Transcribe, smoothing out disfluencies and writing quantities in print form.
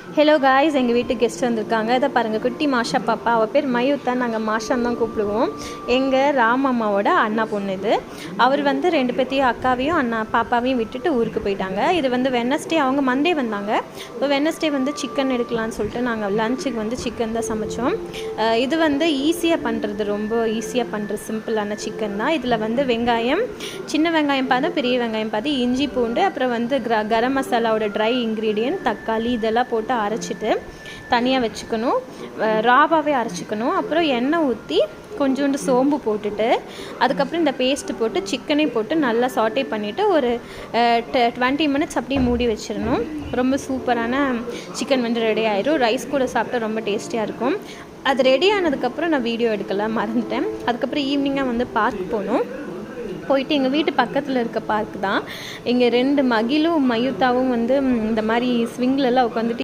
Hello guys, எங்கள் வீட்டுக்கு guest வந்திருக்காங்க. இதை பாருங்கள், குட்டி மாஷா பாப்பா. அவள் பேர் மயூத்தான், நாங்கள் மாஷான்னு தான் கூப்பிடுவோம். எங்கள் ராமம்மாவோட அண்ணா பொண்ணு இது. அவர் வந்து 2 பேத்தையும், அக்காவையும் பாப்பாவையும் விட்டுட்டு ஊருக்கு போயிட்டாங்க. இது வந்து வெட்னஸ்டே, அவங்க மண்டே வந்தாங்க. இப்போ வெட்னஸ்டே வந்து சிக்கன் எடுக்கலான்னு சொல்லிட்டு நாங்கள் லஞ்சுக்கு வந்து சிக்கன் தான் சமைச்சோம். இது வந்து ஈஸியாக பண்ணுறது, ரொம்ப ஈஸியாக பண்ணுற சிம்பிளான சிக்கன் தான். இதில் வந்து வெங்காயம், சின்ன வெங்காயம் பாதி, பெரிய வெங்காயம் பாதி, இஞ்சி பூண்டு, அப்புறம் வந்து கரம் மசாலாவோட ட்ரை இன்க்ரீடியன்ட், தக்காளி இதெல்லாம் போட்டு அரைச்சிட்டு தனியாக வச்சுக்கணும். ராவாகவே அரைச்சிக்கணும். அப்புறம் எண்ணெய் ஊற்றி கொஞ்சோண்டு சோம்பு போட்டுட்டு அதுக்கப்புறம் இந்த பேஸ்ட்டு போட்டு சிக்கனையும் போட்டு நல்லா சாட்டே பண்ணிவிட்டு ஒரு 20 மினிட்ஸ் அப்படியே மூடி வச்சிடணும். ரொம்ப சூப்பரான சிக்கன் வந்து ரெடி ஆயிடும். ரைஸ் கூட சாப்பிட்டா ரொம்ப டேஸ்டியாக இருக்கும். அது ரெடி ஆனதுக்கப்புறம் நான் வீடியோ எடுக்கலாம் மறந்துட்டேன். அதுக்கப்புறம் ஈவினிங்காக வந்து பார்க் போனோம். போயிட்டு எங்கள் வீட்டு பக்கத்தில் இருக்க பார்க் தான். இங்கே 2 மகிழும் மயூத்தாவும் வந்து இந்த மாதிரி ஸ்விங்லெல்லாம் உட்காந்துட்டு